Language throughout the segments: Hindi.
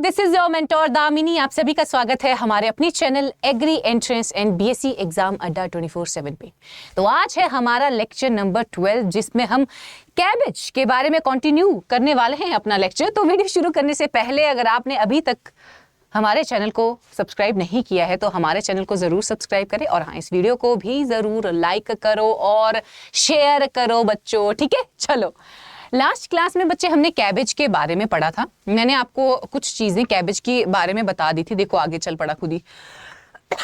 This is your mentor Damini. आप सभी का स्वागत है हमारे अपनी channel agri entrance and BSc exam Adda 24/7 पे। तो आज है हमारा लेक्चर नंबर 12, जिसमें हम कैबेज के बारे में कंटिन्यू करने वाले हैं अपना लेक्चर। तो वीडियो शुरू करने से पहले अगर आपने अभी तक हमारे चैनल को सब्सक्राइब नहीं किया है तो हमारे चैनल को ज़रूर सब्सक्राइब करें, और हाँ, इस वीडियो को भी ज़रूर लाइक करो और शेयर करो बच्चों, ठीक है। चलो, लास्ट क्लास में बच्चे हमने कैबेज के बारे में पढ़ा था। मैंने आपको कुछ चीज़ें कैबेज के बारे में बता दी थी। देखो आगे चल पड़ा खुद ही।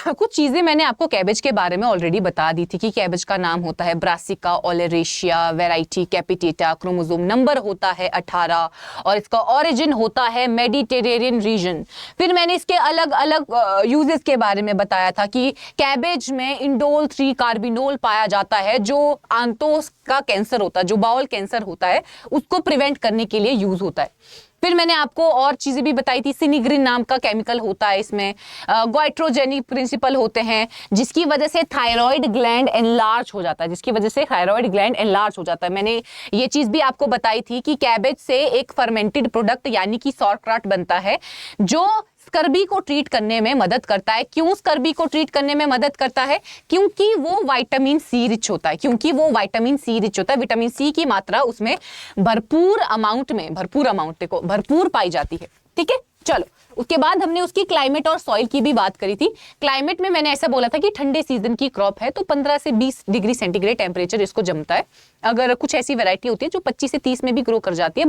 कुछ चीज़ें मैंने आपको कैबेज के बारे में ऑलरेडी बता दी थी कि कैबेज का नाम होता है ब्रासिका ओलेरेशिया, वैरायटी कैपिटेटा, क्रोमोसोम नंबर होता है 18 और इसका ओरिजिन होता है मेडिटेरेनियन रीजन। फिर मैंने इसके अलग अलग यूजेस के बारे में बताया था कि कैबेज में इंडोल 3 कार्बिनोल पाया जाता है, जो आंतों का कैंसर होता है, जो बाउल कैंसर होता है, उसको प्रिवेंट करने के लिए यूज होता है। फिर मैंने आपको और चीजें भी बताई थी। सिनिग्रिन नाम का केमिकल होता है, इसमें गोइट्रोजेनिक प्रिंसिपल होते हैं, जिसकी वजह से थायराइड ग्लैंड एनलार्ज हो जाता है, मैंने ये चीज भी आपको बताई थी कि कैबेज से एक फर्मेंटेड प्रोडक्ट यानी कि सॉर्क्राट बनता है, जो स्कर्बी को ट्रीट करने में मदद करता है। क्यों स्कर्बी को ट्रीट करने में मदद करता है? क्योंकि वो विटामिन सी रिच होता है। विटामिन सी की मात्रा उसमें भरपूर पाई जाती है, ठीक है। चलो, उसके बाद हमने उसकी क्लाइमेट और सॉइल की भी बात करी थी। क्लाइमेट में मैंने ऐसा बोला था कि ठंडे सीजन की क्रॉप है तो 15 से 20 डिग्री सेंटीग्रेड टेम्परेचर इसको जमता है। अगर कुछ ऐसी वैरायटी होती है जो 25 से 30 में भी ग्रो कर जाती है,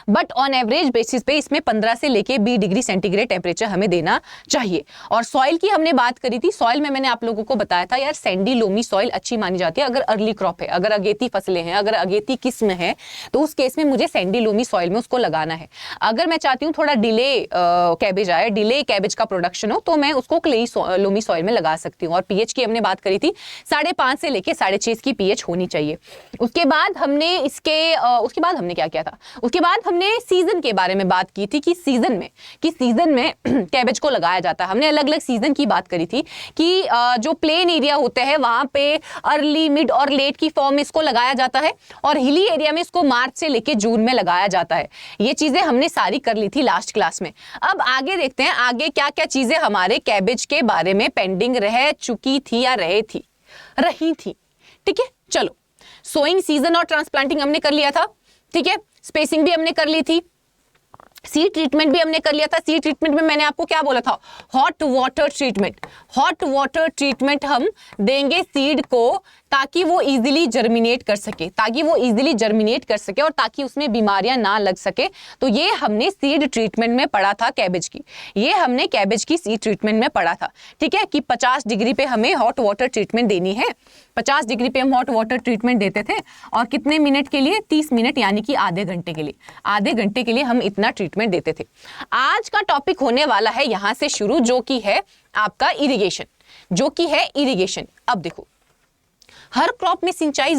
बट ऑन एवरेज बेसिस पे इसमें 15 से लेके 20 डिग्री सेंटीग्रेड टेम्परेचर हमें देना चाहिए। और सॉइल की हमने बात करी थी। सॉइल में मैंने आप लोगों को बताया था यार, सैंडी लोमी सॉइल अच्छी मानी जाती है अगर अर्ली क्रॉप है, अगर अगेती फसलें हैं, अगर अगेती किस्म है, तो उस केस में मुझे सैंडी लोमी सॉइल में उसको लगाना है। अगर मैं चाहती हूँ थोड़ा डिले कैबेज आए, डिले कैबेज का प्रोडक्शन हो, तो मैं उसको क्लेई लोमी सॉइल में लगा सकती हूँ। और पीएच की हमने बात करी थी 5.5 से लेके 6.5 की पीएच होनी चाहिए। उसके बाद हमने क्या किया था? उसके बाद हमने सीजन के बारे में बात की थी कि सीजन में कैबेज को लगाया जाता है। हमने अलग अलग सीजन की बात करी थी कि जो प्लेन एरिया होते हैं वहां पे अर्ली, मिड और लेट की फॉर्म में इसको लगाया जाता है, और हिली एरिया में इसको मार्च से लेके जून में लगाया जाता है। ये चीजें हमने सारी कर ली थी लास्ट क्लास में। अब आगे देखते हैं आगे क्या क्या चीजें हमारे कैबेज के बारे में पेंडिंग रह चुकी थी या रही थी, ठीक है। चलो, सोइंग सीजन और ट्रांसप्लांटिंग हमने कर लिया था, ठीक है। स्पेसिंग भी हमने कर ली थी, सीड ट्रीटमेंट भी हमने कर लिया था। सीड ट्रीटमेंट में मैंने आपको क्या बोला था? हॉट वाटर ट्रीटमेंट हम देंगे सीड को, ताकि वो इजीली जर्मिनेट कर सके, और ताकि उसमें बीमारियां ना लग सके। तो ये हमने सीड ट्रीटमेंट में पढ़ा था कैबेज की सीड ट्रीटमेंट में पढ़ा था, ठीक है, कि 50 डिग्री पे हमें हॉट वाटर ट्रीटमेंट देनी है। 50 डिग्री पे हम हॉट वाटर ट्रीटमेंट देते थे, और कितने मिनट के लिए? 30 मिनट, यानी कि आधे घंटे के लिए हम इतना ट्रीटमेंट देते थे। आज का टॉपिक होने वाला है यहां से शुरू, जो कि है आपका इरिगेशन। अब देखो, हर क्रॉप में सिंचाई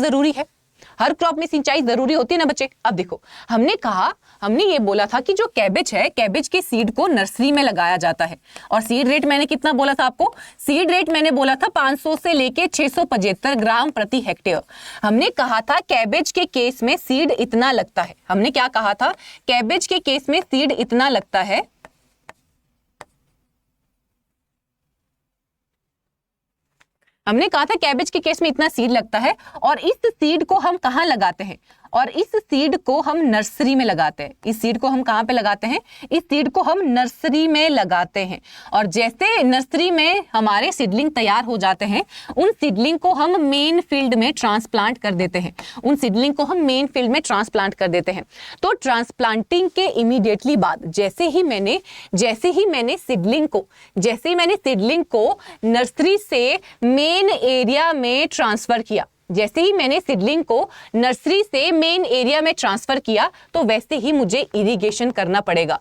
जरूरी होती है ना बच्चे। अब देखो, हमने ये बोला था कि जो कैबेज है, कैबेज के सीड को नर्सरी में लगाया जाता है। और सीड रेट मैंने कितना बोला था आपको? सीड रेट मैंने बोला था 500 से लेके 675 ग्राम प्रति हेक्टेयर। हमने कहा था कैबेज के केस में सीड इतना लगता है। हमने क्या कहा था? कैबेज के केस में सीड इतना लगता है। हमने कहा था कैबेज के केस में इतना सीड लगता है, और इस सीड को हम कहाँ लगाते हैं? और इस सीड को हम नर्सरी में लगाते हैं। इस सीड को हम कहाँ पे लगाते हैं? इस सीड को हम नर्सरी में लगाते हैं। और जैसे नर्सरी में हमारे सीडलिंग तैयार हो जाते हैं, उन सीडलिंग को हम मेन फील्ड में ट्रांसप्लांट कर देते हैं। तो ट्रांसप्लांटिंग के इमीडिएटली बाद जैसे ही मैंने सीडलिंग को नर्सरी से मेन एरिया में ट्रांसफर किया, तो वैसे ही मुझे इरिगेशन करना पड़ेगा।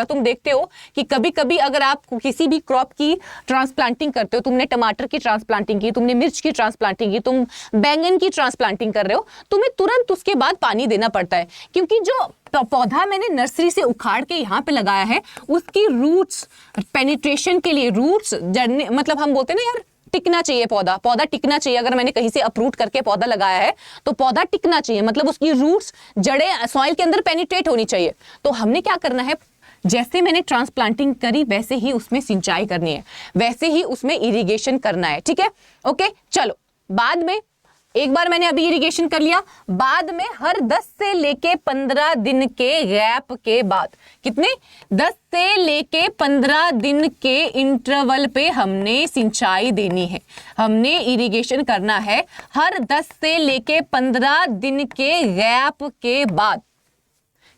तुम देखते हो कि कभी-कभी अगर आप किसी भी क्रॉप की ट्रांसप्लांटिंग करते हो, तुमने टमाटर की ट्रांसप्लांटिंग की, तुमने मिर्च की ट्रांसप्लांटिंग की, तुम बैंगन की ट्रांसप्लांटिंग कर रहे हो, तुम्हें तुरंत उसके बाद पानी देना पड़ता है, क्योंकि जो पौधा मैंने नर्सरी से उखाड़ के यहाँ पे लगाया है, उसकी रूट्स पेनिट्रेशन के लिए, मतलब हम बोलते हैं ना यार, टिकना चाहिए पौधा, पौधा टिकना चाहिए। अगर मैंने कहीं से अप्रूट करके पौधा लगाया है तो पौधा टिकना चाहिए, मतलब उसकी रूट्स, जड़ें सॉइल के अंदर पेनिट्रेट होनी चाहिए। तो हमने क्या करना है, जैसे मैंने ट्रांसप्लांटिंग करी वैसे ही उसमें सिंचाई करनी है, वैसे ही उसमें इरिगेशन करना है, ठीक है। ओके, चलो बाद में, एक बार मैंने अभी इरिगेशन कर लिया, बाद में हर 10 से लेके 15 दिन के गैप के बाद, कितने, 10 से लेके 15 दिन के इंटरवल पे हमने सिंचाई देनी है, हमने इरिगेशन करना है हर 10 से लेके 15 दिन के गैप के बाद।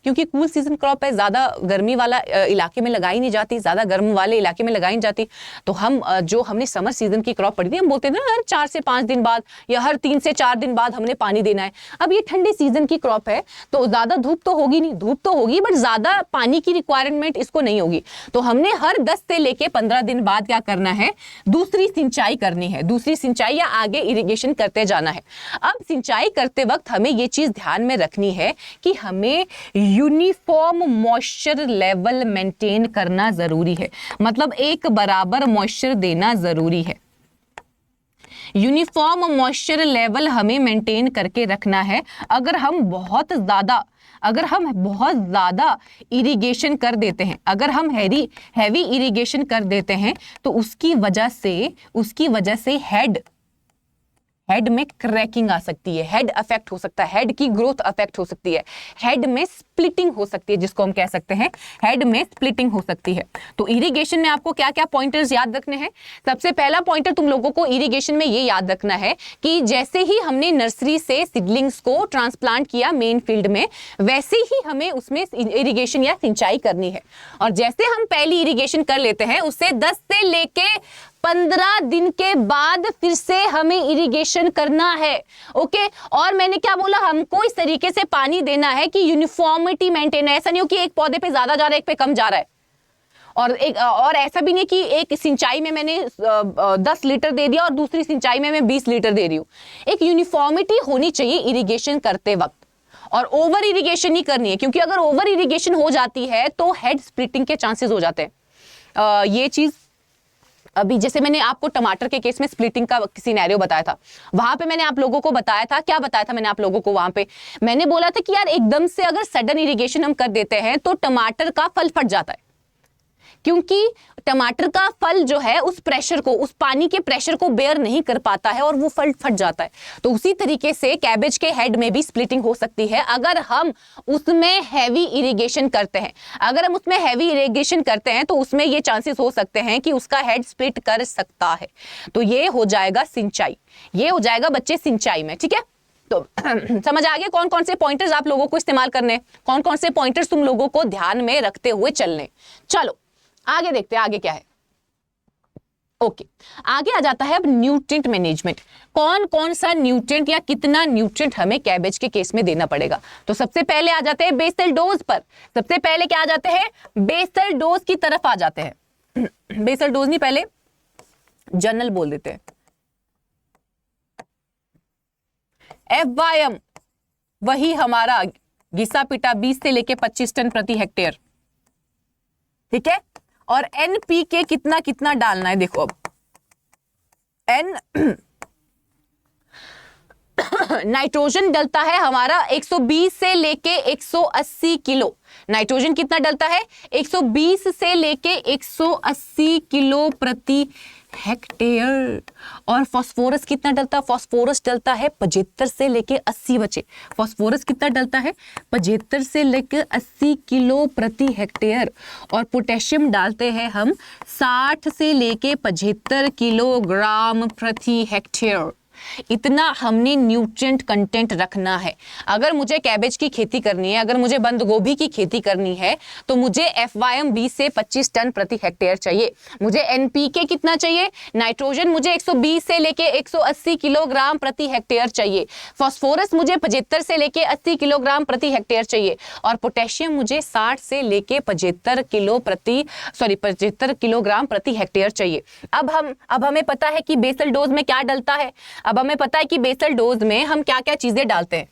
क्योंकि कूल सीजन क्रॉप है, ज्यादा गर्मी वाला इलाके में लगाई नहीं जाती, ज्यादा गर्म वाले इलाके में लगाई नहीं जाती। तो हम जो हमने समर सीजन की क्रॉप पड़ी थी, हम बोलते थे ना हर 4 से 5 दिन बाद या हर 3 से 4 दिन बाद हमने पानी देना है। अब ये ठंडी सीजन की क्रॉप है तो ज्यादा धूप तो होगी नहीं, धूप तो होगी बट ज्यादा पानी की रिक्वायरमेंट इसको नहीं होगी। तो हमने हर 10 से लेके 15 दिन बाद क्या करना है, दूसरी सिंचाई करनी है, दूसरी सिंचाई या आगे इरिगेशन करते जाना है। अब सिंचाई करते वक्त हमें ये चीज ध्यान में रखनी है कि हमें यूनिफॉर्म मॉइस्चर लेवल मेंटेन करना जरूरी है, मतलब एक बराबर मॉइस्चर देना जरूरी है। यूनिफॉर्म मॉइस्चर लेवल हमें मेंटेन करके रखना है। अगर हम बहुत ज्यादा इरिगेशन कर देते हैं, अगर हम हैवी इरिगेशन कर देते हैं तो उसकी वजह से हेड में क्रैकिंग आ सकती है, हेड अफेक्ट हो सकता है, हेड की ग्रोथ अफेक्ट हो सकती है, हेड में स्प्लिटिंग हो सकती है, जिसको हम कह सकते हैं हेड में स्प्लिटिंग हो सकती है। तो इरिगेशन में आपको क्या क्या पॉइंटर्स याद रखने हैं। सबसे पहला पॉइंटर तुम लोगों को इरिगेशन में ये याद रखना है कि जैसे ही हमने नर्सरी से सीडलिंग्स को ट्रांसप्लांट किया मेन फील्ड में, वैसे ही हमें उसमें इरिगेशन या सिंचाई करनी है। और जैसे हम पहली इरिगेशन कर लेते हैं, उससे 10 से लेके 15 दिन के बाद फिर से हमें इरिगेशन करना है। ओके, और मैंने क्या बोला, हमको इस तरीके से पानी देना है कि यूनिफॉर्मिटी मेंटेन है। ऐसा नहीं हो कि एक पौधे पे ज्यादा जा रहा है, एक पे कम जा रहा है। और ऐसा भी नहीं कि एक सिंचाई में मैंने 10 लीटर दे दिया और दूसरी सिंचाई में मैं 20 लीटर दे रही हूं। एक यूनिफॉर्मिटी होनी चाहिए इरिगेशन करते वक्त, और ओवर इरिगेशन नहीं करनी है, क्योंकि अगर ओवर इरिगेशन हो जाती है तो हेड स्प्लिटिंग के चांसेस हो जाते हैं। ये चीज अभी जैसे मैंने आपको टमाटर के केस में स्प्लिटिंग का सिनेरियो बताया था, वहां पे मैंने आप लोगों को बताया था, क्या बताया था मैंने आप लोगों को, वहां पे मैंने बोला था कि यार एकदम से अगर सडन इरिगेशन हम कर देते हैं तो टमाटर का फल फट जाता है, क्योंकि टमाटर का फल जो है उस प्रेशर को, उस पानी के प्रेशर को बेयर नहीं कर पाता है और वो फल फट जाता है। तो उसी तरीके से कैबेज के हेड में भी स्प्लिटिंग हो सकती है अगर हम उसमें हैवी इरिगेशन करते हैं। अगर हम उसमें हैवी इरिगेशन करते हैं तो उसमें ये चांसेस हो सकते हैं कि उसका हेड स्प्लिट कर सकता है। तो ये हो जाएगा सिंचाई, ये हो जाएगा बच्चे सिंचाई में, ठीक है। तो समझ आ गया कौन कौन से पॉइंटर्स आप लोगों को इस्तेमाल करने, कौन कौन से पॉइंटर्स तुम लोगों को ध्यान में रखते हुए चलने। चलो आगे देखते हैं आगे क्या है। ओके, आगे आ जाता है अब न्यूट्रिएंट मैनेजमेंट। कौन कौन सा न्यूट्रिएंट या कितना न्यूट्रिएंट हमें कैबेज के केस में देना पड़ेगा। तो सबसे पहले आ जाते हैं बेसल डोज पर। सबसे पहले क्या आ जाते हैं, बेसल डोज की तरफ आ जाते हैं। बेसल डोज नहीं, पहले जनरल बोल देते हैं। FYM वही हमारा घिसा पिटा 20 से लेके 25 टन प्रति हेक्टेयर, ठीक है। और NPK कितना कितना डालना है, देखो अब नाइट्रोजन डलता है हमारा 120 से लेके 180 किलो। नाइट्रोजन कितना डलता है, 120 से लेके 180 किलो प्रति हेक्टेयर। और फास्फोरस कितना डलता है, फास्फोरस डलता है 75 से लेके 80 बचे। फास्फोरस कितना डलता है, 75 से लेके 80 किलो प्रति हेक्टेयर। और पोटेशियम डालते हैं हम 60 से लेके 75 किलोग्राम प्रति हेक्टेयर। इतना हमने न्यूट्रिएंट कंटेंट रखना है। अगर मुझे कैबेज की खेती करनी है, अगर मुझे बंद गोभी की खेती करनी है, तो मुझे FYM 20 से 25 टन प्रति हेक्टेयर चाहिए। मुझे NPK कितना चाहिए, नाइट्रोजन मुझे 120 से लेके 180 किलोग्राम प्रति हेक्टेयर चाहिए। फास्फोरस मुझे 75 से लेके 80 किलोग्राम प्रति हेक्टेयर चाहिए। और पोटेशियम मुझे 60 से लेके 75 किलोग्राम प्रति हेक्टेयर चाहिए। अब हमें पता है कि बेसल डोज में क्या डलता है। अब हमें पता है कि बेसल डोज में हम क्या क्या चीजें डालते हैं।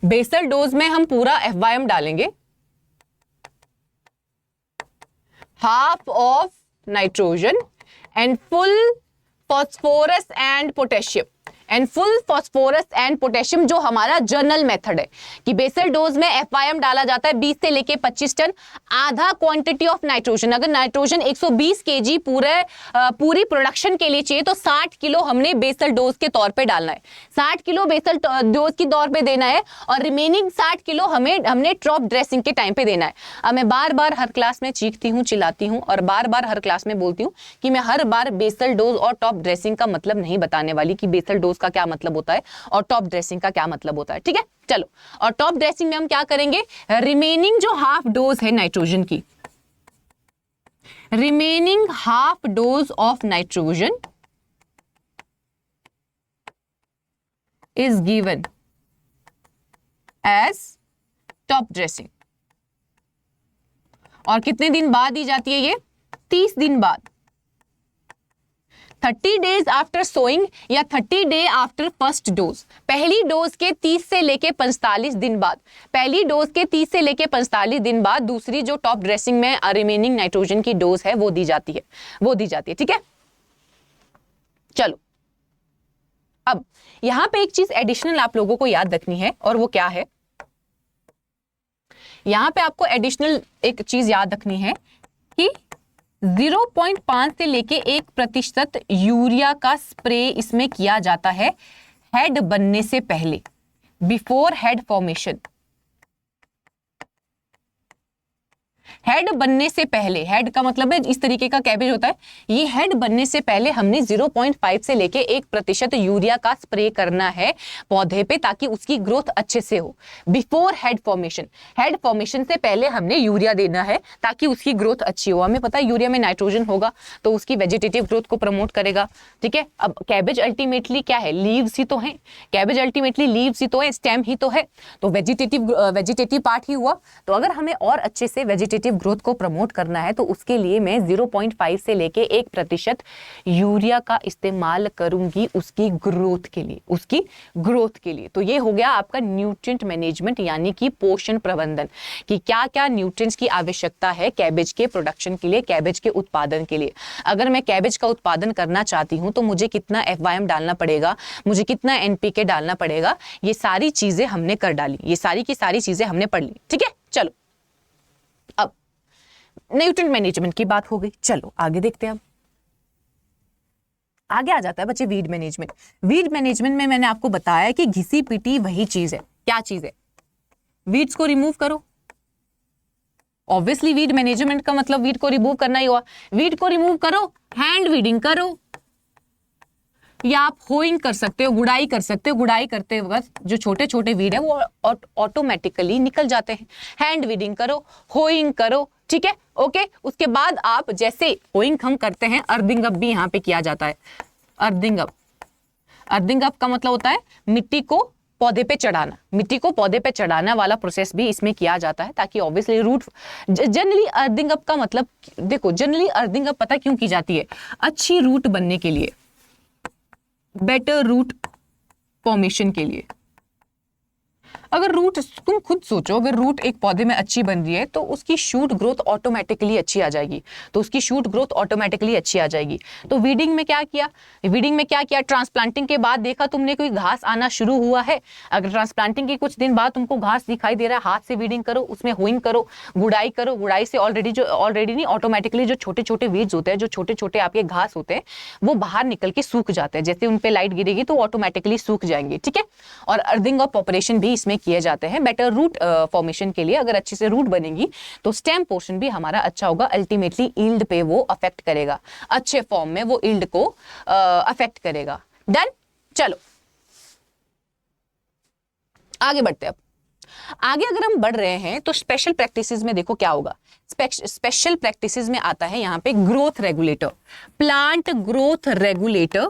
बेसल डोज में हम पूरा FYM डालेंगे, half of nitrogen and full phosphorus and potassium, and full phosphorus and potassium, जो हमारा जर्नल मेथड है कि बेसल डोज में FYM डाला जाता है 20 से लेके 25 टन, आधा क्वांटिटी ऑफ नाइट्रोजन। अगर नाइट्रोजन 120 kg पूरी प्रोडक्शन के लिए चाहिए तो 60 किलो हमने बेसल डोज के तौर पे डालना है, 60 किलो बेसल डोज के तौर पे देना है, और रिमेनिंग 60 किलो हमने टॉप ड्रेसिंग के टाइम पे देना है। अब मैं बार बार हर क्लास में चीखती हूँ, चिल्लाती हूँ, और बार बार हर क्लास में बोलती हूँ कि मैं हर बार बेसल डोज और टॉप ड्रेसिंग का मतलब नहीं बताने वाली कि बेसल डोज का क्या मतलब होता है और टॉप ड्रेसिंग का क्या मतलब होता है, ठीक है। चलो, और टॉप ड्रेसिंग में हम क्या करेंगे, रिमेनिंग जो हाफ डोज है नाइट्रोजन की, remaining half dose of nitrogen is given as top dressing. और कितने दिन बाद दी जाती है ये, 30 दिन बाद, 30 डेज आफ्टर सोइंग या 30 डे आफ्टर फर्स्ट डोज। पहली डोज के 30 से लेके 45 दिन बाद, पहली डोज के 30 से लेके 45 दिन बाद दूसरी जो टॉप ड्रेसिंग में रिमेनिंग नाइट्रोजन की डोज है वो दी जाती है, ठीक है। चलो, अब यहां पे एक चीज एडिशनल आप लोगों को याद रखनी है, और वो क्या है, यहां पे आपको एडिशनल एक चीज याद रखनी है कि 0.5 से लेके 1% यूरिया का स्प्रे इसमें किया जाता है हेड बनने से पहले, बिफोर हेड फॉर्मेशन। हेड बनने से पहले, हेड का मतलब है इस तरीके का कैबेज होता है, ये हेड बनने से पहले हमने 0.5 से लेके 1% यूरिया का स्प्रे करना है पौधे पे, ताकि उसकी ग्रोथ अच्छे से हो। Before head formation, head formation से पहले हमने यूरिया देना है ताकि उसकी ग्रोथ अच्छी हो। हमें पता है यूरिया में नाइट्रोजन होगा तो उसकी वेजिटेटिव ग्रोथ को प्रमोट करेगा, ठीक है। अब कैबेज अल्टीमेटली क्या है, लीव्स ही तो है, कैबेज अल्टीमेटली लीव्स ही तो है, स्टेम ही तो है, तो वेजिटेटिव पार्ट ही हुआ। तो अगर हमें और अच्छे से वेजिटेटिव ग्रोथ को प्रमोट करना है तो उसके लिए मैं 0.5 से लेके 1% यूरिया का इस्तेमाल करूंगी उसकी ग्रोथ के लिए, तो ये हो गया आपका न्यूट्रिएंट मैनेजमेंट, यानी कि पोषण प्रबंधन, कि क्या क्या न्यूट्रिएंट्स की आवश्यकता है कैबेज के प्रोडक्शन के लिए, कैबेज के उत्पादन के लिए। अगर मैं कैबेज का उत्पादन करना चाहती हूं तो मुझे कितना FYM डालना पड़ेगा, मुझे कितना NPK डालना पड़ेगा, ये सारी चीजें हमने कर डाली, ये सारी की सारी चीजें हमने पढ़ ली, ठीक है। चलो, अब न्यूट्रिएंट मैनेजमेंट की बात हो गई, चलो आगे देखते हैं। अब आगे आ जाता है बच्चे वीड मैनेजमेंट। वीड मैनेजमेंट में मैंने आपको बताया कि घिसी पिटी वही चीज है, क्या चीज है, वीड्स को रिमूव करो। ऑब्वियसली वीड मैनेजमेंट का मतलब वीड को रिमूव करना ही हुआ। वीड को रिमूव करो, हैंड वीडिंग करो, या आप होइंग कर सकते हो, गुड़ाई कर सकते हो। गुड़ाई करते वक्त जो छोटे छोटे वीड है वो ऑटोमेटिकली निकल जाते हैं। हैंड वीडिंग करो, होइंग करो, ठीक है, ओके। उसके बाद आप जैसे होइंग हम करते हैं, अर्थिंग अप भी यहाँ पे किया जाता है। अर्थिंग अप का मतलब होता है मिट्टी को पौधे पे चढ़ाना, मिट्टी को पौधे पे चढ़ाना वाला प्रोसेस भी इसमें किया जाता है, ताकि obviously root, generally earthing up का मतलब देखो, जनरली अर्थिंग अप पता क्यों की जाती है, अच्छी रूट बनने के लिए, बेटर रूट फॉर्मेशन के लिए। अगर रूट, तुम खुद सोचो, अगर रूट एक पौधे में अच्छी बन रही है तो उसकी शूट ग्रोथ ऑटोमेटिकली अच्छी आ जाएगी, तो वीडिंग में क्या किया, ट्रांसप्लांटिंग के बाद देखा तुमने कोई घास आना शुरू हुआ है, अगर ट्रांसप्लांटिंग के कुछ दिन बाद तुमको घास दिखाई दे रहा है, हाथ से वीडिंग करो, उसमें होइंग करो, गुड़ाई से ऑलरेडी नहीं, ऑटोमेटिकली जो छोटे छोटे वीड्स होते हैं, जो छोटे छोटे आपके घास होते हैं, वो बाहर निकल के सूख जाते हैं। जैसे उन पे लाइट गिरेगी तो ऑटोमेटिकली सूख जाएंगे, ठीक है। और अर्थिंग अप ऑपरेशन भी इसमें किए जाते हैं बेटर रूट फॉर्मेशन के लिए। अगर अच्छे से रूट बनेगी तो स्टेम पोर्शन भी हमारा अच्छा होगा, अल्टीमेटली यील्ड पे वो अफेक्ट करेगा, अच्छे फॉर्म में वो यील्ड को अफेक्ट करेगा। डन, चलो आगे बढ़ते हैं। अब आगे अगर हम बढ़ रहे हैं तो स्पेशल प्रैक्टिसेस में देखो क्या होगा। स्पेशल प्रैक्टिसेस में आता है यहाँ पे growth regulator, plant growth regulator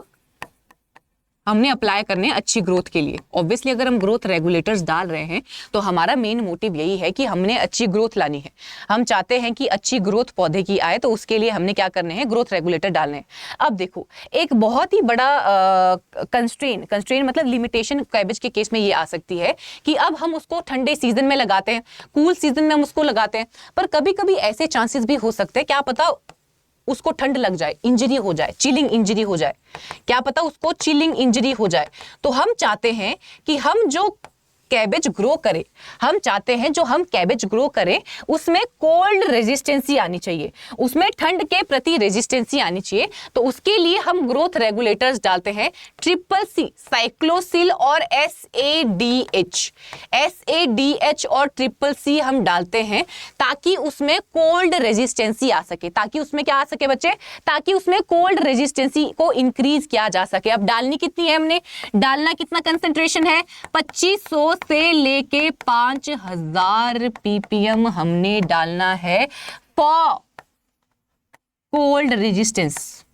हमने अप्लाई करने हैं अच्छी ग्रोथ के लिए। ऑब्वियसली अगर हम ग्रोथ रेगुलेटर्स डाल रहे हैं तो हमारा मेन मोटिव यही है कि हमने अच्छी ग्रोथ लानी है। हम चाहते हैं कि अच्छी ग्रोथ पौधे की आए, तो उसके लिए हमने क्या करने हैं, ग्रोथ रेगुलेटर डालने हैं। अब देखो, एक बहुत ही बड़ा कंस्ट्रेन मतलब लिमिटेशन कैबेज के केस में ये आ सकती है कि अब हम उसको ठंडे सीजन में लगाते हैं, कूल सीजन में हम उसको लगाते हैं, पर कभी कभी ऐसे चांसेस भी हो सकते हैं, क्या पता उसको ठंड लग जाए, इंजरी हो जाए, चिलिंग इंजरी हो जाए, क्या पता उसको चिलिंग इंजरी हो जाए। तो हम चाहते हैं कि हम जो कैबेज ग्रो करें, हम चाहते हैं जो हम कैबेज ग्रो करें उसमें कोल्ड रेजिस्टेंसी आनी चाहिए, उसमें ठंड के प्रति रेजिस्टेंसी आनी चाहिए। तो उसके लिए हम ग्रोथ रेगुलेटर्स डालते हैं ट्रिपल सी, साइक्लोसिल और SADH और ट्रिपल सी हम डालते हैं ताकि उसमें कोल्ड रेजिस्टेंसी आ सके। ताकि उसमें क्या आ सके बच्चे, ताकि उसमें कोल्ड रेजिस्टेंसी को इंक्रीज किया जा सके। अब डालनी कितनी है, हमने डालना कितना कंसंट्रेशन है, 2500 से लेके 5000 ppm हमने डालना है फॉर कोल्ड रेजिस्टेंस,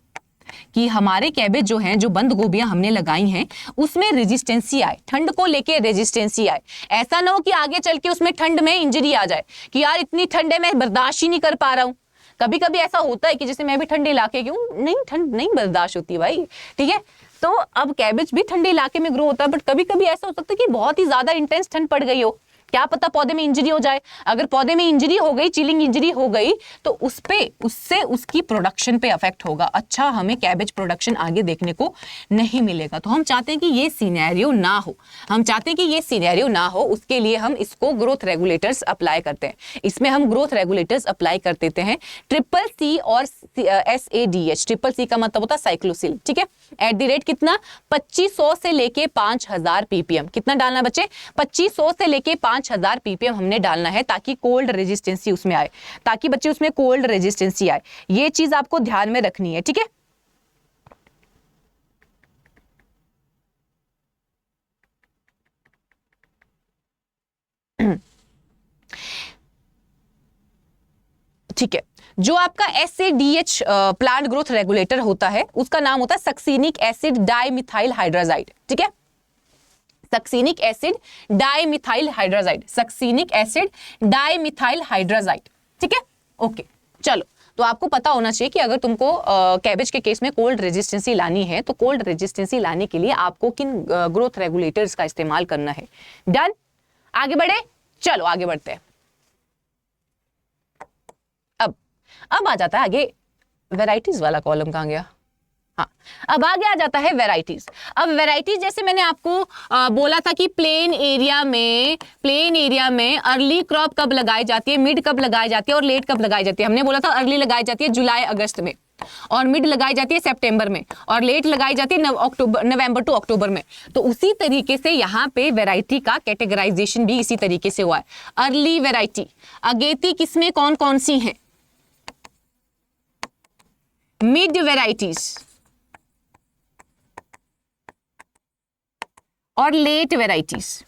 कि हमारे कैबेज जो हैं, जो बंद गोभियां हमने लगाई हैं उसमें रेजिस्टेंसी आए, ठंड को लेके रेजिस्टेंसी आए। ऐसा ना हो कि आगे चल के उसमें ठंड में इंजरी आ जाए कि यार इतनी ठंड है मैं बर्दाश्त ही नहीं कर पा रहा हूं। कभी कभी ऐसा होता है कि जैसे मैं भी ठंडे इलाके की हूं, नहीं ठंड नहीं बर्दाश्त होती भाई, ठीक है। तो अब कैबेज भी ठंडे इलाके में ग्रो होता है, बट कभी कभी ऐसा हो सकता है कि बहुत ही ज्यादा इंटेंस ठंड पड़ गई हो, क्या पता पौधे में इंजरी हो जाए। अगर पौधे में इंजरी हो गई, चिलिंग इंजरी हो गई, तो उससे उसकी प्रोडक्शन पे अफेक्ट होगा। अच्छा, हमें कैबेज प्रोडक्शन आगे देखने को नहीं मिलेगा। तो हम चाहते हैं कि ये सिनेरियो ना हो, हम चाहते हैं कि ये सिनेरियो ना हो, उसके लिए हम इसको ग्रोथ रेगुलेटर्स अप्लाई करते हैं। इसमें हम ग्रोथ रेगुलेटर्स अप्लाई कर देते हैं ट्रिपल सी और SADH। ट्रिपल सी का मतलब होता है साइक्लोसिल, ठीक है। एट द रेट कितना, 2500 से लेके 5000 ppm। कितना डालना बच्चे, 2500 से लेके 5000 ppm हमने डालना है ताकि कोल्ड रेजिस्टेंसी उसमें आए, ताकि बच्चे उसमें कोल्ड रेजिस्टेंसी आए। ये चीज आपको ध्यान में रखनी है, ठीक है। ठीक है, जो आपका SADH प्लांट ग्रोथ रेगुलेटर होता है उसका नाम होता है सक्सीनिक एसिड डाइमिथाइल हाइड्राजाइड, ठीक है। Succinic acid dimethyl hydrazide, succinic acid dimethyl hydrazide, ठीक है। ओके, चलो, तो आपको पता होना चाहिए कि अगर तुमको कैबेज के केस में कोल्ड रेजिस्टेंसी लानी है तो कोल्ड रेजिस्टेंसी लाने के लिए आपको किन ग्रोथ रेगुलेटर्स का इस्तेमाल करना है। डन, आगे बढ़े, चलो आगे बढ़ते हैं। अब आ जाता है आगे वैरायटीज वाला कॉलम, कहां गया, हाँ, अब आगे आ जाता है वैरायटीज। अब वैरायटीज जैसे मैंने आपको बोला था कि प्लेन एरिया में अर्ली क्रॉप कब लगाई जाती है, मिड कब लगाई जाती है और लेट कब लगाई जाती है। हमने बोला था अर्ली लगाई जाती है जुलाई अगस्त में, और मिड लगाई जाती है सितंबर में, और लेट लगाई जाती है नवंबर टू अक्टूबर में। तो उसी तरीके से यहाँ पे वैरायटी का कैटेगराइजेशन भी इसी तरीके से हुआ है। अर्ली वैरायटी, अगेती किसमें कौन कौन सी है, मिड वैरायटीज और लेट वैरायटीज।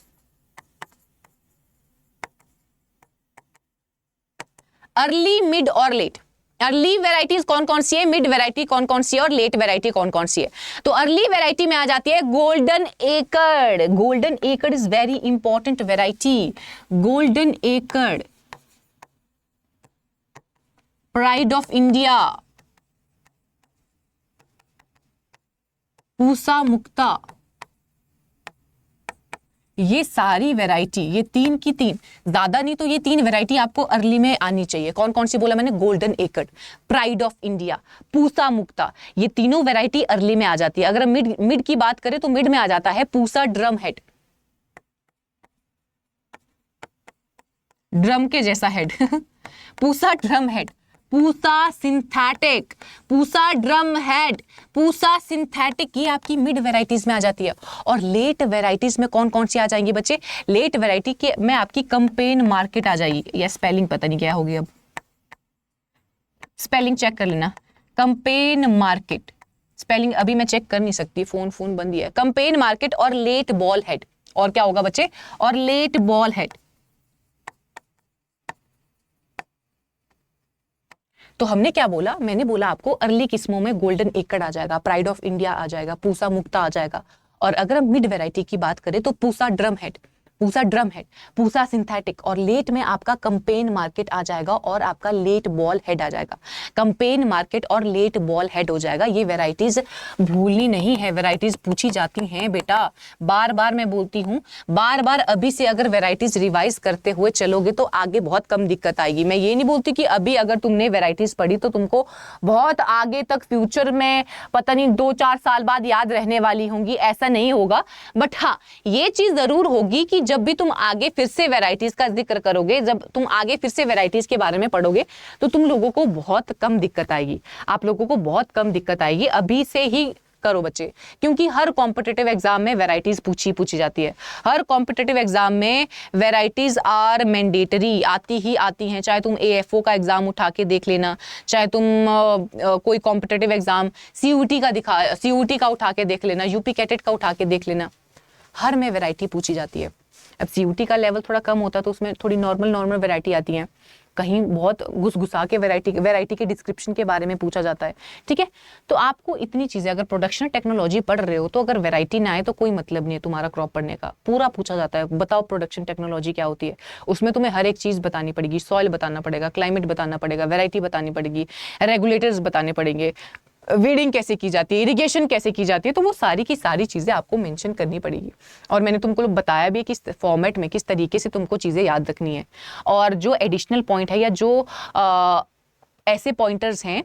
अर्ली, मिड और लेट। अर्ली वैरायटीज कौन कौन सी है, मिड वैरायटी कौन कौन सी है और लेट वैरायटी कौन कौन सी है। तो अर्ली वैरायटी में आ जाती है गोल्डन एकड़। गोल्डन एकड़ is very important variety. Golden एकड़, प्राइड ऑफ इंडिया, पूसा मुक्ता, ये सारी वैरायटी, ये तीन की तीन, ज्यादा नहीं तो ये तीन वैरायटी आपको अर्ली में आनी चाहिए। कौन कौन सी बोला मैंने, गोल्डन एकड़, प्राइड ऑफ इंडिया, पूसा मुक्ता, ये तीनों वैरायटी अर्ली में आ जाती है। अगर हम मिड की बात करें तो मिड में आ जाता है पूसा ड्रम हेड, ड्रम के जैसा head Pusa drum head, Pusa synthetic, Pusa drum head, Pusa synthetic, ये आपकी मिड वैरायटीज में आ जाती है। और लेट वैरायटीज में कौन कौन सी आ जाएंगी बच्चे, लेट वैरायटी के में आपकी कंपेन मार्केट आ जाएगी। या स्पेलिंग पता नहीं क्या होगी, अब स्पेलिंग चेक कर लेना। कंपेन मार्केट, स्पेलिंग अभी मैं चेक कर नहीं सकती, फोन बंद ही है। कंपेन मार्केट और लेट बॉल हेड, और क्या होगा बच्चे, और लेट बॉल हेड। तो हमने क्या बोला, मैंने बोला आपको अर्ली किस्मों में गोल्डन एकड़ आ जाएगा, प्राइड ऑफ इंडिया आ जाएगा, पूसा मुक्ता आ जाएगा, और अगर हम मिड वैरायटी की बात करें तो Pusa drum head, Pusa synthetic, और लेट में आपका कंपेन मार्केट आ जाएगा और आपका लेट बॉल हेड आ जाएगा। कंपेन मार्केट और लेट बॉल हेड हो जाएगा। ये वैरायटीज भूलनी नहीं है, वैरायटीज पूछी जाती हैं बेटा, बार बार मैं बोलती हूँ, बार बार अभी से अगर वैरायटीज रिवाइज करते हुए चलोगे तो आगे बहुत कम दिक्कत आएगी। मैं ये नहीं बोलती कि अभी अगर तुमने वैरायटीज पढ़ी तो तुमको बहुत आगे तक फ्यूचर में पता नहीं 2-4 साल बाद याद रहने वाली होंगी, ऐसा नहीं होगा। बट हाँ, ये चीज जरूर होगी कि जब भी तुम आगे फिर से वैरायटीज का जिक्र करोगे, जब तुम आगे फिर से वैरायटीज के बारे में पढ़ोगे तो तुम लोगों को बहुत कम दिक्कत आएगी, आप लोगों को बहुत कम दिक्कत आएगी। अभी से ही करो बच्चे, क्योंकि हर कॉम्पिटिटिव एग्जाम में वैरायटीज पूछी जाती है। हर कॉम्पिटिटिव एग्जाम में वैरायटीज आर मैंडेटरी, आती ही आती हैं। चाहे तुम एएफओ का एग्जाम उठा के देख लेना, चाहे तुम कोई कॉम्पिटिटिव एग्जाम सीयूटी का उठा के देख लेना, यूपी कैटेट का उठा के देख लेना, हर में वैरायटी पूछी जाती है। अब सीयूटी का लेवल थोड़ा कम होता है तो उसमें थोड़ी नॉर्मल वैरायटी आती है, कहीं बहुत घुसा के वैरायटी के डिस्क्रिप्शन के बारे में पूछा जाता है। ठीक है, तो आपको इतनी चीजें, अगर प्रोडक्शन टेक्नोलॉजी पढ़ रहे हो तो अगर वैरायटी ना आए तो कोई मतलब नहीं है तुम्हारा क्रॉप पढ़ने का। पूरा पूछा जाता है, बताओ प्रोडक्शन टेक्नोलॉजी क्या होती है। उसमें तुम्हें हर एक चीज बतानी पड़ेगी, सॉइल बताना पड़ेगा, क्लाइमेट बताना पड़ेगा, वैरायटी बतानी पड़ेगी, रेगुलेटर्स बताने पड़ेंगे, वीडिंग कैसे की जाती है, इरिगेशन कैसे की जाती है, तो वो सारी की सारी चीजें आपको मेंशन करनी पड़ेगी। और मैंने तुमको बताया भी किस फॉर्मेट में, किस तरीके से तुमको चीजें याद रखनी है। और जो एडिशनल पॉइंट है या जो ऐसे पॉइंटर्स हैं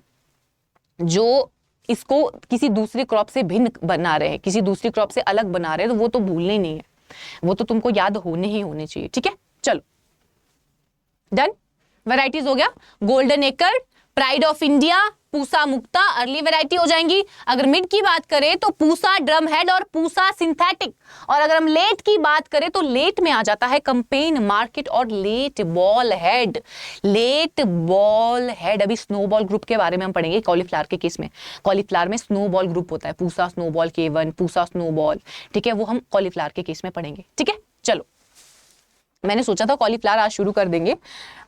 जो इसको किसी दूसरी क्रॉप से भिन्न बना रहे हैं, किसी दूसरी क्रॉप से अलग बना रहे हैं, तो वो तो भूलने ही नहीं है, वो तो तुमको याद होने चाहिए। ठीक है, चलो डन। वैरायटीज हो गया, गोल्डन एकड़, pride of India, Pusa Mukta early variety हो जाएंगी। अगर मिड की बात करें तो पूसा ड्रम हेड और पूसा सिंथेटिक। और अगर हम लेट की बात करें तो लेट में आ जाता है कंपेन मार्केट और late ball head. Late ball head, अभी स्नोबॉल ग्रुप के बारे में हम पढ़ेंगे कॉलीफ्लावर के केस में। कॉलीफ्लावर में स्नोबॉल ग्रुप होता है, Pusa snowball K1, Pusa snowball, ठीक है, वो हम कॉलीफ्लावर के केस में पढ़ेंगे। ठीक है, चलो, मैंने सोचा था कॉलीफ्लावर आज शुरू कर देंगे,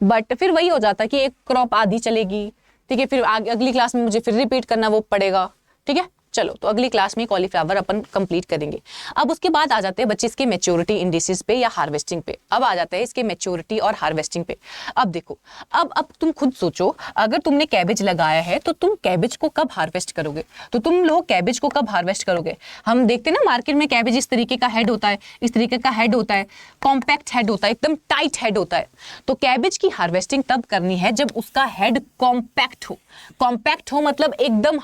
बट फिर वही हो जाता कि एक क्रॉप आधी चलेगी, ठीक है, फिर अगली क्लास में मुझे फिर रिपीट करना वो पड़ेगा। ठीक है, चलो, तो अगली क्लास में कॉलीफ्लावर अपन कंप्लीट करेंगे। अब उसके बाद आ जाते हैं बच्चे इसके मैच्योरिटी इंडिसेस पे या हार्वेस्टिंग पे। अब आ जाते हैं इसके मैच्योरिटी और हार्वेस्टिंग पे। अब देखो, अब तुम खुद सोचो, अगर तुमने कैबेज लगाया है तो तुम कैबेज को कब हार्वेस्ट करोगे? तो तुम लोग कैबेज को कब हार्वेस्ट करोगे? हम देखते हैं ना मार्केट में कैबेज इस तरीके का हेड होता है, इस तरीके का हेड होता है, कॉम्पैक्ट हेड होता है, एकदम टाइट हेड होता है। तो कैबेज की हार्वेस्टिंग तब करनी है जब उसका हेड कॉम्पैक्ट हो। कॉम्पैक्ट हो मतलब एकदम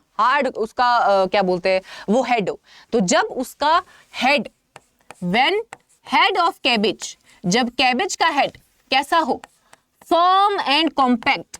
हार्ड उसका क्या बोलते हैं वो हेड हो। तो जब उसका head, when head of cabbage, जब कैबेज का हेड कैसा हो, फर्म एंड कॉम्पैक्ट,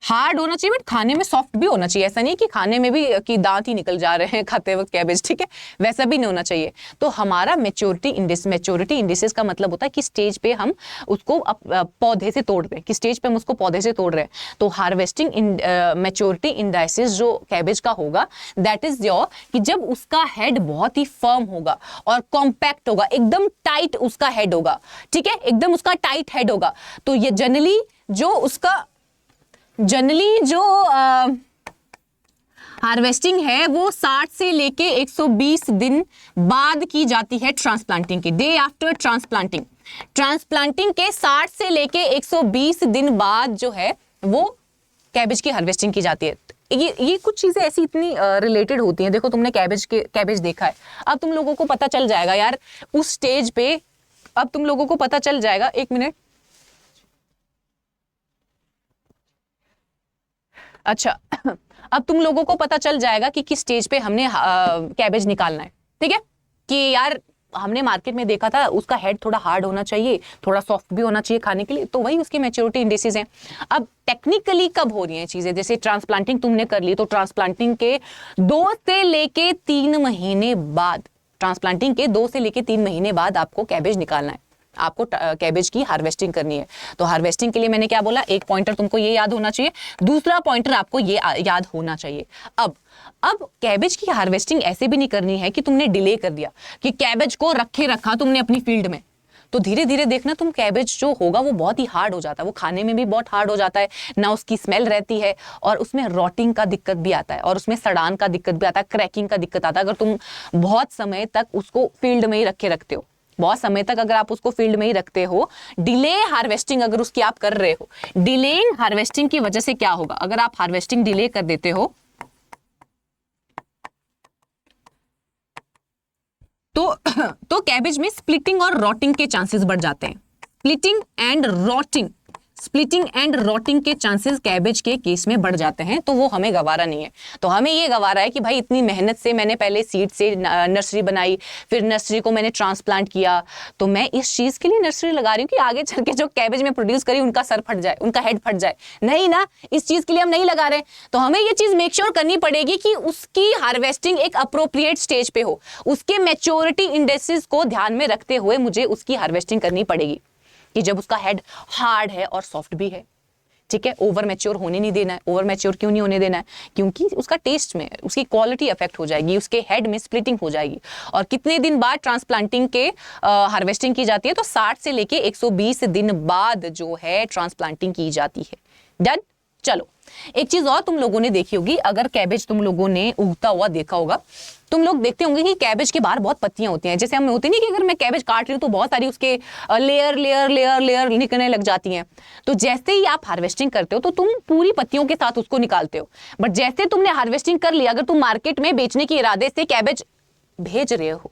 हार्ड होना चाहिए बट खाने में सॉफ्ट भी होना चाहिए। ऐसा नहीं कि खाने में भी कि दांत ही निकल जा रहे हैं खाते वक्त कैबेज, ठीक है, वैसा भी नहीं होना चाहिए। तो हमारा मैच्योरिटी इंडिसेस का मतलब होता है कि स्टेज पे हम उसको पौधे से तोड़ रहे हैं, कि स्टेज पे हम उसको पौधे से तोड़ रहे हैं। तो हार्वेस्टिंग मैच्योरिटी इंडाइसिस जो कैबेज का होगा, दैट इज योर, कि जब उसका हेड बहुत ही फर्म होगा और कॉम्पैक्ट होगा, एकदम टाइट उसका हेड होगा, ठीक है, एकदम उसका टाइट हेड होगा। तो ये जनरली जो हार्वेस्टिंग है वो 60 से लेके 120 दिन बाद की जाती है ट्रांसप्लांटिंग के, डे आफ्टर ट्रांसप्लांटिंग। ट्रांसप्लांटिंग के 60 से लेके 120 दिन बाद जो है वो कैबेज की हार्वेस्टिंग की जाती है। ये कुछ चीजें ऐसी इतनी रिलेटेड होती हैं। देखो, तुमने कैबेज देखा है, अब तुम लोगों को पता चल जाएगा यार उस स्टेज पे, अब तुम लोगों को पता चल जाएगा, एक मिनट, अच्छा अब तुम लोगों को पता चल जाएगा कि किस स्टेज पे हमने कैबेज निकालना है। ठीक है, कि यार हमने मार्केट में देखा था उसका हेड थोड़ा हार्ड होना चाहिए, थोड़ा सॉफ्ट भी होना चाहिए खाने के लिए, तो वही उसकी मैच्योरिटी इंडिसेस हैं। अब टेक्निकली कब हो रही हैं चीजें, जैसे ट्रांसप्लांटिंग तुमने कर ली तो ट्रांसप्लांटिंग के 2 से लेके 3 महीने बाद, ट्रांसप्लांटिंग के 2 से लेके 3 महीने बाद आपको कैबेज निकालना है, आपको कैबेज की हार्वेस्टिंग करनी है। तो हार्वेस्टिंग के लिए मैंने क्या बोला, एक पॉइंटर तुमको ये याद होना चाहिए, दूसरा पॉइंटर आपको ये याद होना चाहिए। अब कैबेज की हार्वेस्टिंग ऐसे भी नहीं करनी है कि तुमने डिले कर दिया, कि कैबेज को रखा तुमने अपनी फील्ड में, तो धीरे धीरे देखना तुम कैबेज जो होगा वो बहुत ही हार्ड हो जाता है, वो खाने में भी बहुत हार्ड हो जाता है, ना उसकी स्मेल रहती है और उसमें रॉटिंग का दिक्कत भी आता है और उसमें सड़ान का दिक्कत भी आता है, क्रैकिंग का दिक्कत आता है अगर तुम बहुत समय तक उसको फील्ड में ही रखते हो। बहुत समय तक अगर आप उसको फील्ड में ही रखते हो, डिले हार्वेस्टिंग अगर उसकी आप कर रहे हो, डिलेइंग हार्वेस्टिंग की वजह से क्या होगा, अगर आप हार्वेस्टिंग डिले कर देते हो तो कैबेज में स्प्लिटिंग और रॉटिंग के चांसेस बढ़ जाते हैं। स्प्लिटिंग एंड रॉटिंग के चांसेस कैबेज के केस में बढ़ जाते हैं, तो वो हमें गवारा नहीं है। तो हमें ये गवारा है कि भाई इतनी मेहनत से मैंने पहले सीड से नर्सरी बनाई, फिर नर्सरी को मैंने ट्रांसप्लांट किया, तो मैं इस चीज के लिए नर्सरी लगा रही हूँ कि आगे चल के जो कैबेज में प्रोड्यूस करी उनका सर फट जाए, उनका हेड फट जाए। नहीं ना, इस चीज के लिए हम नहीं लगा रहे। तो हमें ये चीज मेक श्योर करनी पड़ेगी कि उसकी हार्वेस्टिंग एक अप्रोप्रिएट स्टेज पे हो, उसके मैच्योरिटी इंडेक्सेस को ध्यान में रखते हुए मुझे उसकी हार्वेस्टिंग करनी पड़ेगी कि जब उसका हेड हार्ड है और सॉफ्ट भी है, ठीक है। ओवर मैच्योर होने नहीं देना है। ओवर मैच्योर क्यों नहीं होने देना है? क्योंकि उसका टेस्ट में उसकी क्वालिटी अफेक्ट हो जाएगी, उसके हेड में स्प्लिटिंग हो जाएगी। और कितने दिन बाद ट्रांसप्लांटिंग के हार्वेस्टिंग की जाती है? तो 60 से लेके 120 दिन बाद जो है ट्रांसप्लांटिंग की जाती है। डन। चलो, एक चीज और तुम लोगों ने देखी होगी, अगर कैबेज तुम लोगों ने उगता हुआ देखा होगा, तुम लोग देखते होंगे कि कैबेज के बाहर बहुत पत्तियां होती हैं। जैसे हम होती नहीं कि अगर मैं कैबेज काट रही हूँ तो बहुत सारी उसके लेयर लेयर लेयर लेयर निकलने लग जाती हैं। तो जैसे ही आप हार्वेस्टिंग करते हो तो तुम पूरी पत्तियों के साथ उसको निकालते हो, बट जैसे तुमने हार्वेस्टिंग कर लिया, अगर तुम मार्केट में बेचने के इरादे से कैबेज भेज रहे हो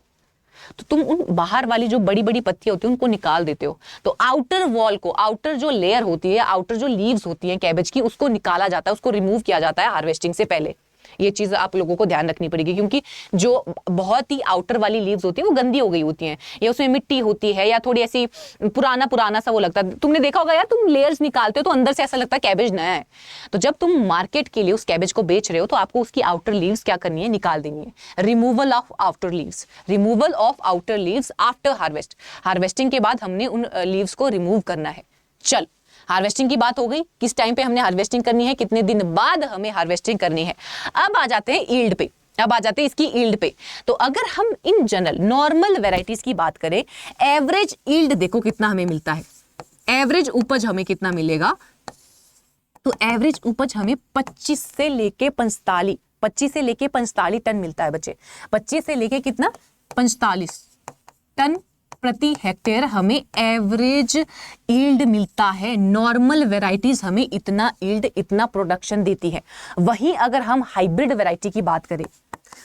तो तुम उन बाहर वाली जो बड़ी बड़ी पत्तियां होती है उनको निकाल देते हो। तो आउटर वॉल को, आउटर जो लेयर होती है, आउटर जो लीव्स होती हैं कैबेज की, उसको निकाला जाता है, उसको रिमूव किया जाता है हार्वेस्टिंग से पहले। ये चीज आप लोगों को ध्यान रखनी पड़ेगी, क्योंकि जो बहुत ही आउटर वाली लीव्स होती है वो गंदी हो गई होती हैं, या उसमें मिट्टी होती है, या थोड़ी ऐसी पुराना पुराना सा वो लगता है। तुमने देखा होगा यार, तुम लेयर्स निकालते हो तो अंदर से ऐसा लगता है कैबेज नया है। तो जब तुम मार्केट के लिए उस कैबेज को बेच रहे हो तो आपको उसकी आउटर लीव्स क्या करनी है? निकाल देनी है। Removal of outer leaves, removal of outer leaves after harvest. Harvesting के बाद हमने उन लीव्स को रिमूव करना है। चल, हार्वेस्टिंग की बात हो गई, किस टाइम पे हमने हार्वेस्टिंग करनी है, कितने दिन बाद हमें हार्वेस्टिंग करनी है। अब आ जाते हैं ईल्ड पे, अब आ जाते हैं इसकी ईल्ड पे। तो अगर हम इन जनरल नॉर्मल वेराइटीज की बात करें, एवरेज ईल्ड देखो कितना हमें मिलता है, एवरेज उपज हमें कितना मिलेगा? तो एवरेज उपज हमें 25 से लेके 45 टन मिलता है बच्चे। 25 से लेके कितना? 45 टन प्रति हेक्टेयर हमें एवरेज यील्ड मिलता है। नॉर्मल वेराइटीज हमें इतना यील्ड, इतना प्रोडक्शन देती है। वहीं अगर हम हाइब्रिड वेराइटी की बात करें,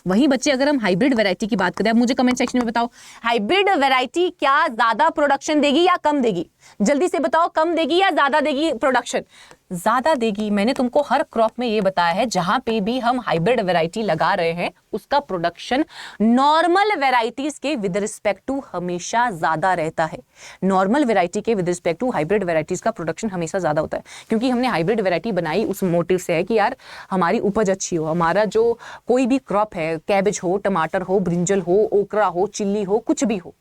वहीं बच्चे अगर हम हाइब्रिड वेराइटी की बात करें, अब मुझे कमेंट सेक्शन में बताओ, हाइब्रिड वेराइटी क्या ज्यादा प्रोडक्शन देगी या कम देगी? जल्दी से बताओ, कम देगी या ज्यादा देगी प्रोडक्शन? ज्यादा देगी। मैंने तुमको हर क्रॉप में ये बताया है, जहां पे भी हम हाइब्रिड वेराइटी लगा रहे हैं उसका प्रोडक्शन नॉर्मल वेराइटीज के विद रिस्पेक्ट टू हमेशा ज्यादा रहता है। नॉर्मल वेराइटी के with respect to hybrid varieties का प्रोडक्शन हमेशा ज्यादा होता है, क्योंकि हमने हाइब्रिड वेराइटी बनाई उस मोटिव से है कि यार हमारी उपज अच्छी हो। हमारा जो कोई भी क्रॉप है, कैबेज हो, टमाटर हो, ब्रिंजल हो, ओकरा हो, चिल्ली हो, कुछ भी हो,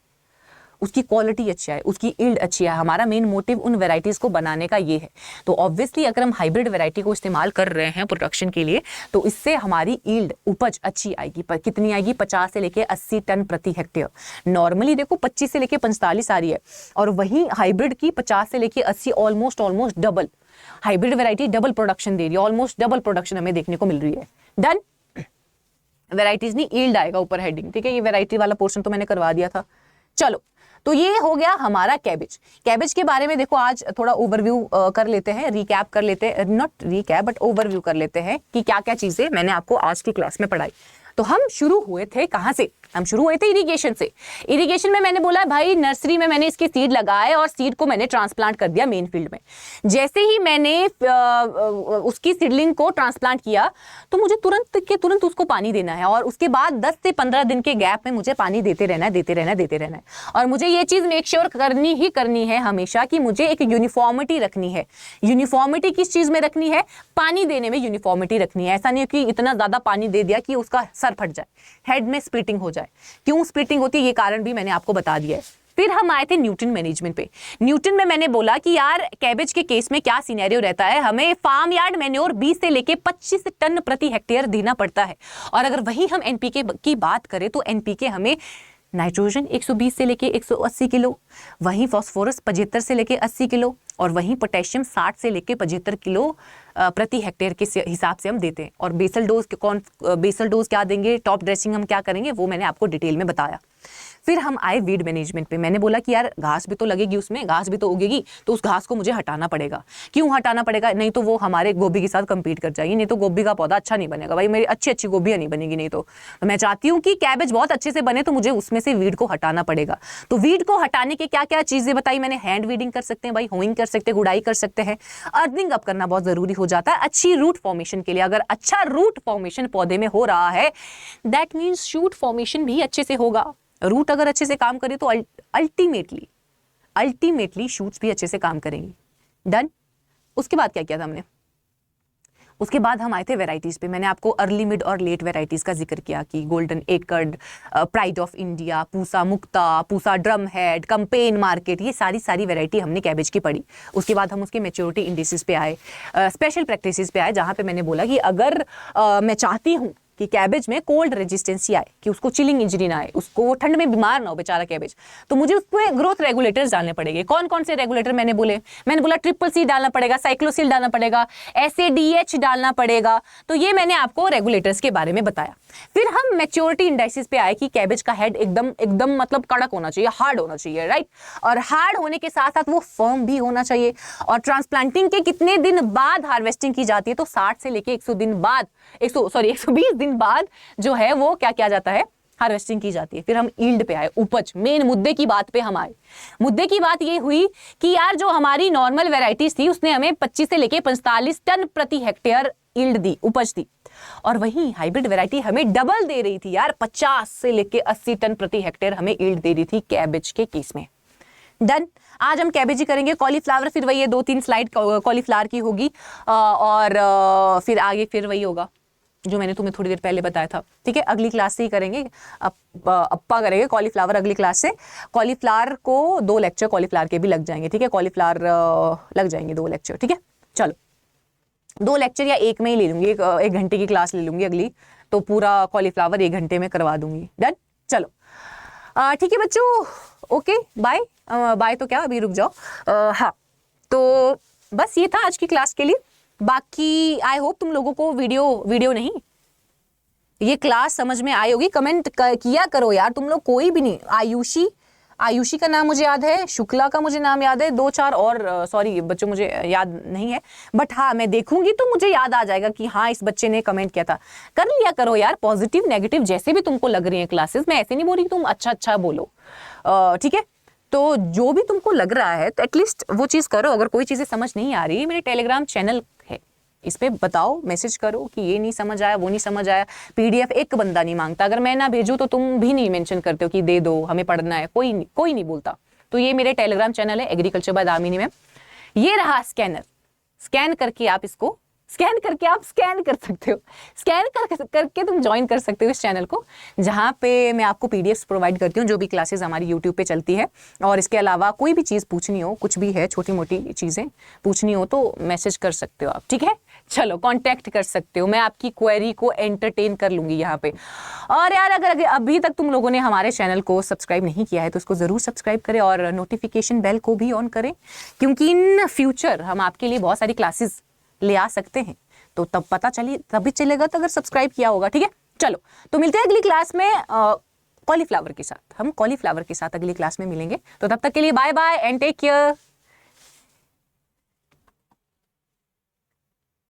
उसकी क्वालिटी अच्छी है, उसकी यील्ड अच्छी है। हमारा मेन मोटिव उन वेराइटीज को बनाने का ये है। तो ऑब्वियसली अगर हम हाइब्रिड वेराइटी को इस्तेमाल कर रहे हैं प्रोडक्शन के लिए, तो इससे हमारी यील्ड, उपज अच्छी आएगी। पर कितनी आएगी? 50 से लेके 80 टन प्रति हेक्टेयर। नॉर्मली देखो 25 से लेके 45 आ रही है, और वहीं हाइब्रिड की 50 से लेके 80, almost double. Hybrid variety double production दे रही है, ऑलमोस्ट डबल प्रोडक्शन हमें देखने को मिल रही है। डन। वेराइटीज नहीं, यील्ड आएगा ऊपर हेडिंग, ठीक है। ये वेराइटी वाला पोर्शन तो मैंने करवा दिया था। चलो, तो ये हो गया हमारा कैबेज। कैबेज के बारे में देखो आज थोड़ा ओवरव्यू कर लेते हैं, रिकैप कर लेते हैं, नॉट रिकैप बट ओवरव्यू कर लेते हैं कि क्या क्या चीजें मैंने आपको आज की क्लास में पढ़ाई। तो हम शुरू हुए थे कहां से? हम शुरू हुए थे इरिगेशन से। इरिगेशन में मैंने बोला भाई नर्सरी में मैंने इसके सीड लगाए और सीड को मैंने ट्रांसप्लांट कर दिया मेन फील्ड में। जैसे ही मैंने उसकी सीडलिंग को ट्रांसप्लांट किया तो मुझे तुरंत के तुरंत उसको पानी देना है, और उसके बाद 10 से 15 दिन के गैप में मुझे पानी देते रहना है। और मुझे ये चीज मेक श्योर करनी है हमेशा कि मुझे एक यूनिफॉर्मिटी रखनी है। यूनिफॉर्मिटी किस चीज में रखनी है? पानी देने में यूनिफॉर्मिटी रखनी है। ऐसा नहीं कि इतना ज्यादा पानी दे दिया कि उसका सर फट जाए, हेड में स्प्लिटिंग हो जाए। क्यों स्प्लिटिंग होती है ये कारण भी मैंने आपको बता दिया है। फिर हम आए थे न्यूट्रिएंट मैनेजमेंट पे। न्यूट्रिएंट में मैंने बोला कि यार कैबेज के केस में क्या सिनेरियो रहता है, हमें फार्म यार्ड मैन्योर 20 से लेके 25 टन प्रति हेक्टेयर देना पड़ता है। और अगर वही हम एनपीके की बात करें तो एनपीके हमें नाइट्रोजन 120 से लेके 180 किलो, वहीं फास्फोरस 75 से लेके 80 किलो, और वहीं पोटेशियम 60 से लेके 75 किलो प्रति हेक्टेयर के हिसाब से हम देते हैं। और बेसल डोज क्या देंगे, टॉप ड्रेसिंग हम क्या करेंगे, वो मैंने आपको डिटेल में बताया। फिर हम आए वीड मैनेजमेंट पे। मैंने बोला कि यार घास भी तो लगेगी, उसमें घास भी तो उगेगी, तो उस घास को मुझे हटाना पड़ेगा। क्यों हटाना पड़ेगा, नहीं तो वो हमारे गोभी के साथ compete कर जाएगी, नहीं तो गोभी का पौधा अच्छा नहीं बनेगा। भाई मेरी अच्छी गोभी नहीं बनेगी, नहीं तो मैं चाहती हूँ कि कैबेज बहुत अच्छे से बने, तो मुझे उसमें से वीड को हटाना पड़ेगा। तो वीड को हटाने के क्या क्या चीजें बताई मैंने, हैंड वीडिंग कर सकते हैं भाई, होइंग कर सकते हैं, गुड़ाई कर सकते हैं, अर्थिंग अप करना बहुत जरूरी हो जाता है अच्छी रूट फॉर्मेशन के लिए। अगर अच्छा रूट फॉर्मेशन पौधे में हो रहा है, दैट मीन्स शूट फॉर्मेशन भी अच्छे से होगा। रूट अगर अच्छे से काम करे तो अल्टीमेटली शूट्स भी अच्छे से काम करेंगी। डन। उसके बाद क्या किया था हमने, उसके बाद हम आए थे वेराइटीज पे। मैंने आपको अर्ली मिड और लेट वेराइटीज का जिक्र किया कि golden accord, pride of India, Pusa Mukta, Pusa drum head, campaign market, ये सारी वेराइटी हमने कैबेज की पढ़ी। उसके बाद हम उसके मेच्योरिटी इंडिसेस पे आए, स्पेशल प्रैक्टिसेस पे आए, जहां पे मैंने बोला कि अगर मैं चाहती हूँ कि कैबेज में कोल्ड रेजिस्टेंसी आए, कि उसको चिलिंग इंजरी ना आए, उसको ठंड में बीमार ना हो बेचारा कैबेज, तो मुझे उसमें ग्रोथ रेगुलेटर्स डालने पड़ेंगे। कौन कौन से रेगुलेटर मैंने बोला ट्रिपल सी डालना पड़ेगा, साइक्लोसिल डालना पड़ेगा, SADH डालना पड़ेगा। तो ये मैंने आपको रेगुलेटर्स के बारे में बताया। फिर हम मैच्योरिटी इंडाइसिस पे आए कि कैबेज का हेड एकदम मतलब कड़क होना चाहिए, हार्ड होना चाहिए, राइट। और हार्ड होने के साथ साथ वो फर्म भी होना चाहिए। और ट्रांसप्लांटिंग के कितने दिन बाद हार्वेस्टिंग की जाती है, तो 60 से लेके 120 दिन बाद जो है वो क्या किया जाता है, हार्वेस्टिंग की जाती है। फिर हम ईल्ड पे आए, उपज, मेन मुद्दे की बात पे हम आए। मुद्दे की बात ये हुई कि यार जो हमारी नॉर्मल वेराइटीज थी उसने हमें 25 से लेके 45 टन प्रति हेक्टेयर ईल्ड दी, उपज दी, और वहीं हाइब्रिड वैरायटी हमें डबल दे रही थी यार, 50 से लेके 80 टन प्रति हेक्टेयर हमें ईल्ड दे रही थी कैबेज के केस में। डन। आज हम कैबेज ही करेंगे। कॉलीफ्लावर फिर वही है, 2-3 स्लाइड कॉलीफ्लावर की होगी, और फिर आगे फिर वही होगा जो मैंने तुम्हें थोड़ी देर पहले बताया था। ठीक है, अगली क्लास से ही करेंगे, अप्पा करेंगे कॉलीफ्लावर अगली क्लास से। कॉलीफ्लावर को 2 लेक्चर कॉलीफ्लावर के भी लग जाएंगे। ठीक है, कॉलीफ्लावर लग जाएंगे 2 लेक्चर। ठीक है, चलो 2 लेक्चर या एक में ही ले लूंगी, एक घंटे की क्लास ले लूंगी अगली, तो पूरा कॉलीफ्लावर 1 घंटे में करवा दूंगी। डन। चलो ठीक है बच्चों, ओके बाय। बाय तो क्या, अभी रुक जाओ। हाँ, तो बस ये था आज की क्लास के लिए। बाकी आई होप तुम लोगों को वीडियो नहीं, ये क्लास समझ में आई होगी। कमेंट किया करो यार तुम लोग, कोई भी नहीं। आयुषी का नाम मुझे याद है, शुक्ला का मुझे नाम याद है, 2-4 और सॉरी बच्चों मुझे याद नहीं है, बट हाँ मैं देखूंगी तो मुझे याद आ जाएगा कि हाँ इस बच्चे ने कमेंट किया था। कर लिया करो यार, पॉजिटिव नेगेटिव जैसे भी तुमको लग रही है क्लासेस। मैं ऐसे नहीं बोल रही तुम अच्छा बोलो, ठीक है। तो जो भी तुमको लग रहा है तो एटलीस्ट वो चीज़ करो। अगर कोई चीज़ें समझ नहीं आ रही, मेरे टेलीग्राम चैनल है, इस पे बताओ, मैसेज करो कि ये नहीं समझ आया, वो नहीं समझ आया। PDF एक बंदा नहीं मांगता, अगर मैं ना भेजूं तो तुम भी नहीं मेंशन करते हो कि दे दो हमें पढ़ना है, कोई नहीं बोलता। तो ये मेरे टेलीग्राम चैनल है, एग्रीकल्चर बाय दामिनी मैम। ये रहा स्कैनर, स्कैन करके आप इसको स्कैन कर सकते हो, स्कैन करके तुम ज्वाइन कर सकते हो इस चैनल को, जहाँ पे मैं आपको PDFs प्रोवाइड करती हूँ, जो भी क्लासेस हमारी यूट्यूब पे चलती है। और इसके अलावा कोई भी चीज़ पूछनी हो, कुछ भी है, छोटी मोटी चीज़ें पूछनी हो तो मैसेज कर सकते हो आप। ठीक है, चलो कांटेक्ट कर सकते हो, मैं आपकी क्वेरी को एंटरटेन कर लूँगी यहाँ पे। और यार अगर अभी तक तुम लोगों ने हमारे चैनल को सब्सक्राइब नहीं किया है तो उसको ज़रूर सब्सक्राइब करें और नोटिफिकेशन बेल को भी ऑन करें, क्योंकि इन फ्यूचर हम आपके लिए बहुत सारी क्लासेस ले आ सकते हैं। तो तब पता तभी चलेगा तो अगर सब्सक्राइब किया होगा। ठीक है, चलो तो मिलते हैं अगली क्लास में कॉलीफ्लावर के साथ। हम कॉलीफ्लावर के साथ अगली क्लास में मिलेंगे। तो तब तक के लिए bye bye and take care.